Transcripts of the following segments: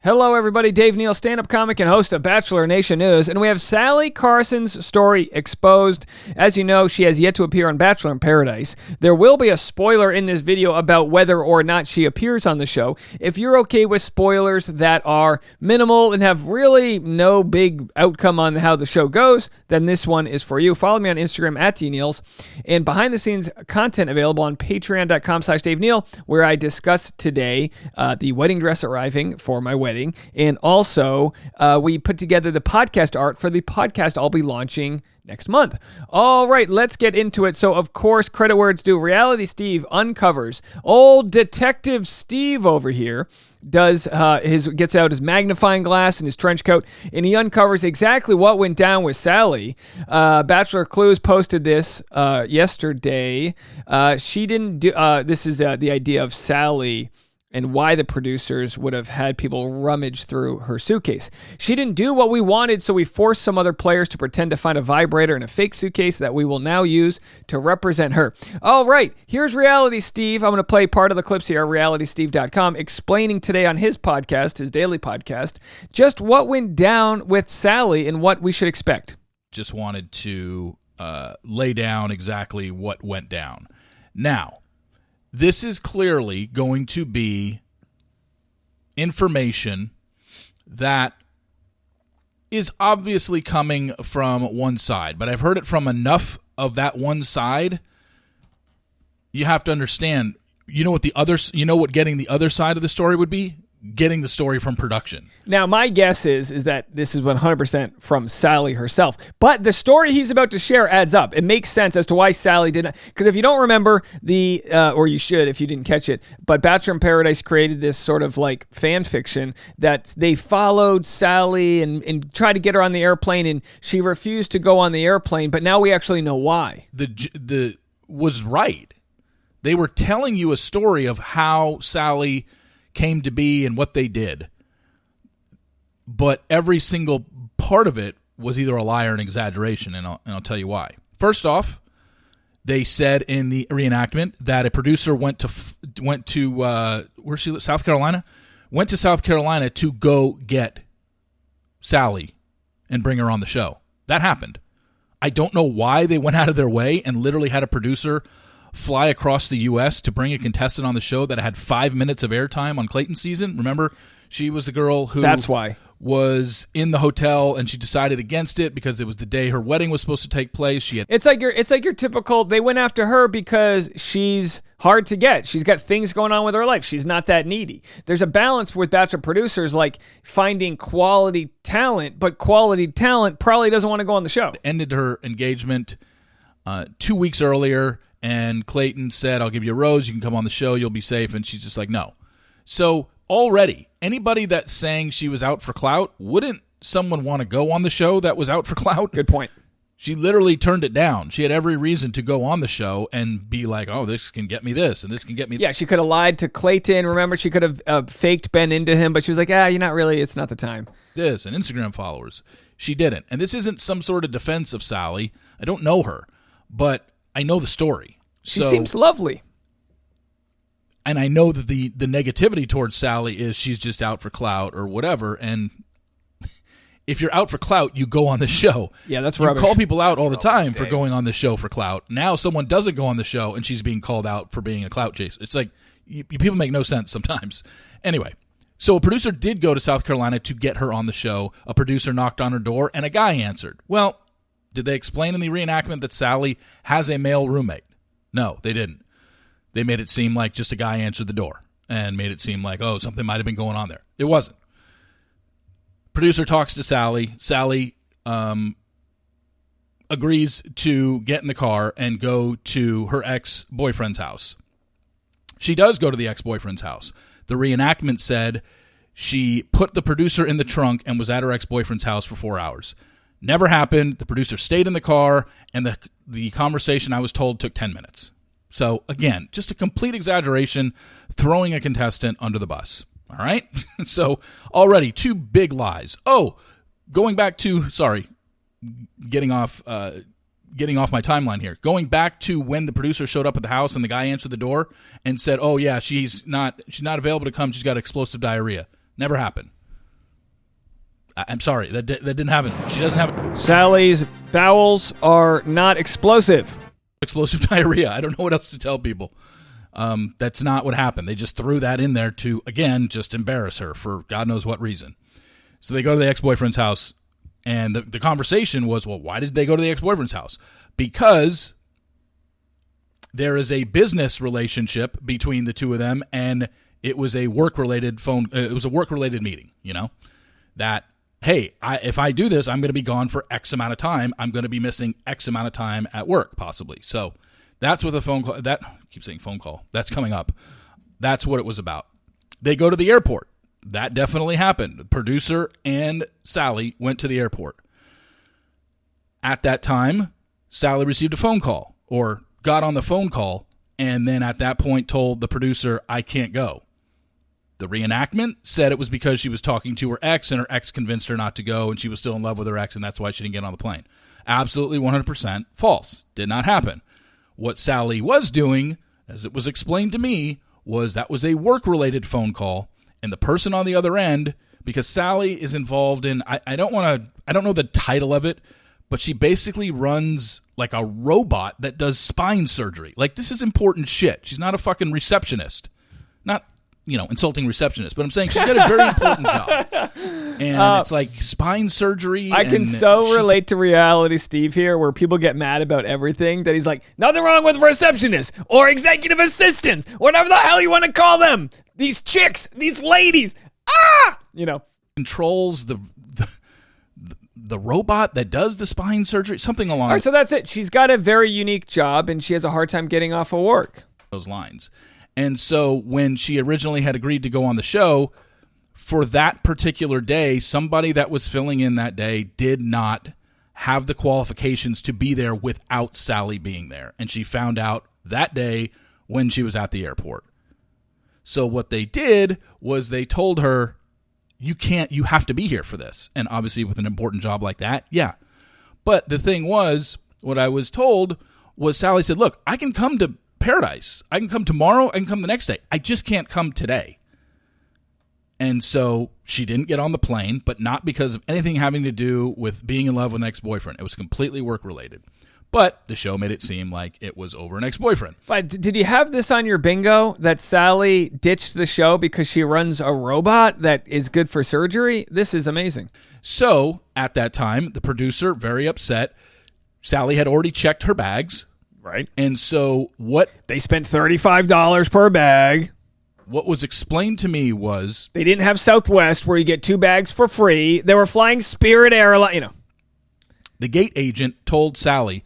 Hello, everybody. Dave Neal, stand-up comic and host of Bachelor Nation News, and we have Salley Carson's story exposed. As you know, she has yet to appear on Bachelor in Paradise. There will be a spoiler in this video about whether or not she appears on the show. If you're okay with spoilers that are minimal and have really no big outcome on how the show goes, then this one is for you. Follow me on Instagram at DNeals, and behind-the-scenes content available on patreon.com/Dave Neal, where I discuss today the wedding dress arriving for my wedding. And also, we put together the podcast art for the podcast I'll be launching next month. All right, let's get into it. So, of course, credit where it's due. Reality Steve uncovers. Old Detective Steve over here gets out his magnifying glass and his trench coat, and he uncovers exactly what went down with Salley. Bachelor Clues posted this yesterday. She didn't do. This is the idea of Salley and why the producers would have had people rummage through her suitcase. She didn't do what we wanted, so we forced some other players to pretend to find a vibrator in a fake suitcase that we will now use to represent her. All right, here's Reality Steve. I'm going to play part of the clips here, realitysteve.com, explaining today on his podcast, his daily podcast, just what went down with Salley and what we should expect. Just wanted to lay down exactly what went down. Now, this is clearly going to be information that is obviously coming from one side, but I've heard it from enough of that one side. You have to understand, you know what getting the other side of the story would be? Getting the story from production. Now, my guess is that this is 100% from Salley herself. But the story he's about to share adds up. It makes sense as to why Salley did not. Because if you don't remember or you should if you didn't catch it, but Bachelor in Paradise created this sort of like fan fiction that they followed Salley and tried to get her on the airplane, and she refused to go on the airplane. But now we actually know why. The was right. They were telling you a story of how Salley came to be and what they did, but every single part of it was either a lie or an exaggeration, and I'll tell you why. First off, they said in the reenactment that a producer went to where she lives, South Carolina, went to South Carolina to go get Salley and bring her on the show. That happened. I don't know why they went out of their way and literally had a producer fly across the U.S. to bring a contestant on the show that had 5 minutes of airtime on Clayton's season. Remember, she was the girl who was in the hotel, and she decided against it because it was the day her wedding was supposed to take place. It's like your typical. They went after her because she's hard to get. She's got things going on with her life. She's not that needy. There's a balance with Bachelor producers, like finding quality talent, but quality talent probably doesn't want to go on the show. Ended her engagement 2 weeks earlier. And Clayton said, I'll give you a rose. You can come on the show. You'll be safe. And she's just like, no. So already, anybody that's saying she was out for clout, wouldn't someone want to go on the show that was out for clout? Good point. She literally turned it down. She had every reason to go on the show and be like, oh, this can get me this, and this can get me Yeah, she could have lied to Clayton. Remember, she could have faked Ben into him, but she was like, you're not really, it's not the time. This, and Instagram followers. She didn't. And this isn't some sort of defense of Salley. I don't know her, but I know the story. She seems lovely. And I know that the negativity towards Salley is she's just out for clout or whatever. And if you're out for clout, you go on the show. Yeah, that's rubbish. You call people out all the time for going on the show for clout. Now someone doesn't go on the show and she's being called out for being a clout chaser. It's like people make no sense sometimes. Anyway, so a producer did go to South Carolina to get her on the show. A producer knocked on her door and a guy answered. Well, did they explain in the reenactment that Salley has a male roommate? No, they didn't. They made it seem like just a guy answered the door and made it seem like, oh, something might have been going on there. It wasn't. Producer talks to Salley. Salley agrees to get in the car and go to her ex-boyfriend's house. She does go to the ex-boyfriend's house. The reenactment said she put the producer in the trunk and was at her ex-boyfriend's house for 4 hours. Never happened. The producer stayed in the car, and the conversation, I was told, took 10 minutes. So, again, just a complete exaggeration, throwing a contestant under the bus. All right? So, already, 2 big lies. Oh, going back to, getting off my timeline here. Going back to when the producer showed up at the house and the guy answered the door and said, oh, yeah, she's not available to come. She's got explosive diarrhea. Never happened. I'm sorry, that didn't happen. She doesn't have Sally's bowels are not explosive. explosive diarrhea. I don't know what else to tell people. That's not what happened. They just threw that in there to, again, just embarrass her for God knows what reason. So they go to the ex-boyfriend's house, and the conversation was, well, why did they go to the ex-boyfriend's house? Because there is a business relationship between the two of them, and it was a work-related meeting, that, hey, if I do this, I'm going to be gone for X amount of time. I'm going to be missing X amount of time at work, possibly. So that's what the phone call, I keep saying phone call, that's coming up. That's what it was about. They go to the airport. That definitely happened. The producer and Salley went to the airport. At that time, Salley received a phone call, or got on the phone call, and then at that point told the producer, I can't go. The reenactment said it was because she was talking to her ex, and her ex convinced her not to go, and she was still in love with her ex, and that's why she didn't get on the plane. Absolutely 100% false. Did not happen. What Salley was doing, as it was explained to me, was that was a work-related phone call, and the person on the other end, because Salley is involved in, I don't know the title of it, but she basically runs like a robot that does spine surgery. Like, this is important shit. She's not a fucking receptionist. Not, insulting receptionist, but I'm saying she's got a very important job. And it's like spine surgery. I can relate to reality, Steve, here, where people get mad about everything, that he's like, nothing wrong with receptionists or executive assistants, whatever the hell you want to call them. These chicks, these ladies, controls the robot that does the spine surgery, something along. All right, so that's it. She's got a very unique job, and she has a hard time getting off of work. Those lines. And so when she originally had agreed to go on the show, for that particular day, somebody that was filling in that day did not have the qualifications to be there without Salley being there. And she found out that day when she was at the airport. So what they did was they told her, you have to be here for this. And obviously with an important job like that, yeah. But the thing was, what I was told was Salley said, look, I can come to Paradise. I can come tomorrow. I can come the next day. I just can't come today. And so she didn't get on the plane, but not because of anything having to do with being in love with an ex-boyfriend. It was completely work-related. But the show made it seem like it was over an ex-boyfriend. But did you have this on your bingo, that Salley ditched the show because she runs a robot that is good for surgery? This is amazing. So, at that time, the producer, very upset, Salley had already checked her bags. Right. And so what... They spent $35 per bag. What was explained to me was... They didn't have Southwest where you get 2 bags for free. They were flying Spirit Airline, The gate agent told Salley,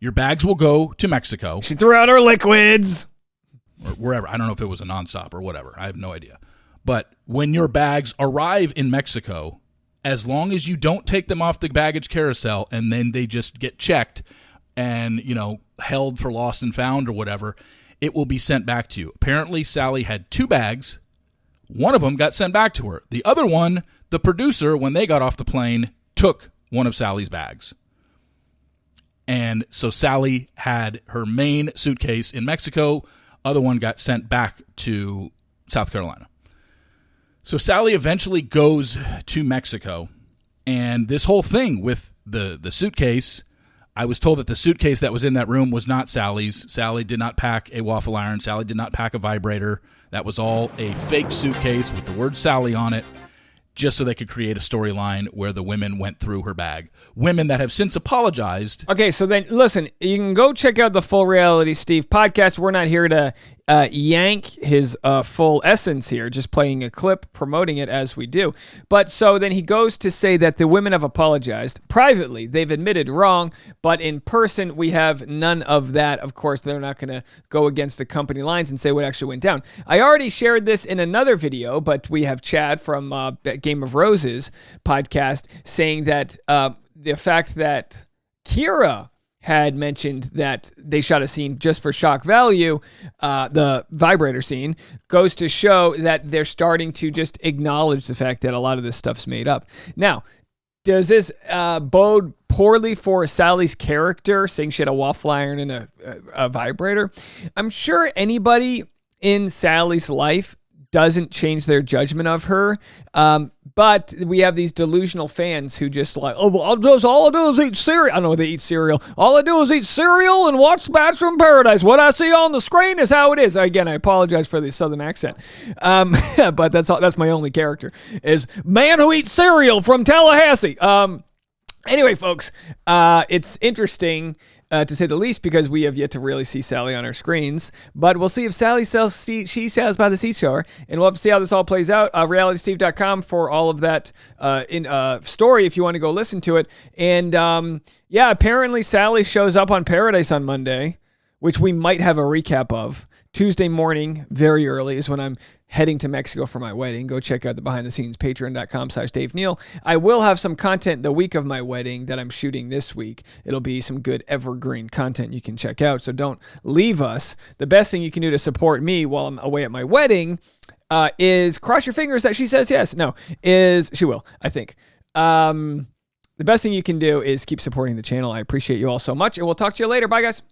your bags will go to Mexico. She threw out her liquids. Or wherever. I don't know if it was a nonstop or whatever. I have no idea. But when your bags arrive in Mexico, as long as you don't take them off the baggage carousel and then they just get checked and, held for lost and found or whatever, it will be sent back to you. Apparently, Salley had 2 bags. One of them got sent back to her. The other one, the producer, when they got off the plane, took one of Salley's bags. And so Salley had her main suitcase in Mexico. Other one got sent back to South Carolina. So Salley eventually goes to Mexico. And this whole thing with the suitcase, I was told that the suitcase that was in that room was not Salley's. Salley did not pack a waffle iron. Salley did not pack a vibrator. That was all a fake suitcase with the word Salley on it, just so they could create a storyline where the women went through her bag. Women that have since apologized. Okay, so then, listen, you can go check out the Full Reality Steve podcast. We're not here to yank his full essence here, just playing a clip, promoting it as we do. But so then he goes to say that the women have apologized. Privately, they've admitted wrong, but in person, we have none of that. Of course, they're not going to go against the company lines and say what actually went down. I already shared this in another video, but we have Chad from Game of Roses podcast saying that the fact that Kira had mentioned that they shot a scene just for shock value, the vibrator scene, goes to show that they're starting to just acknowledge the fact that a lot of this stuff's made up. Now, does this bode poorly for Salley's character, saying she had a waffle iron and a vibrator? I'm sure anybody in Salley's life doesn't change their judgment of her. But we have these delusional fans who just like, oh, well, all I do is eat cereal. I don't know if they eat cereal. All I do is eat cereal and watch Bachelor in Paradise. What I see on the screen is how it is. Again, I apologize for the southern accent. But that's my only character, is man who eats cereal from Tallahassee. Anyway, folks, it's interesting to say the least, because we have yet to really see Salley on our screens. But we'll see if Salley sells she sells by the seashore, and we'll have to see how this all plays out. RealitySteve.com for all of that story if you want to go listen to it. And yeah, apparently Salley shows up on Paradise on Monday, which we might have a recap of. Tuesday morning, very early, is when I'm heading to Mexico for my wedding. Go check out the behind the scenes, patreon.com/Dave Neal. I will have some content the week of my wedding that I'm shooting this week. It'll be some good evergreen content you can check out, so don't leave us. The best thing you can do to support me while I'm away at my wedding is cross your fingers that she says yes. No, she will, I think. The best thing you can do is keep supporting the channel. I appreciate you all so much, and we'll talk to you later. Bye, guys.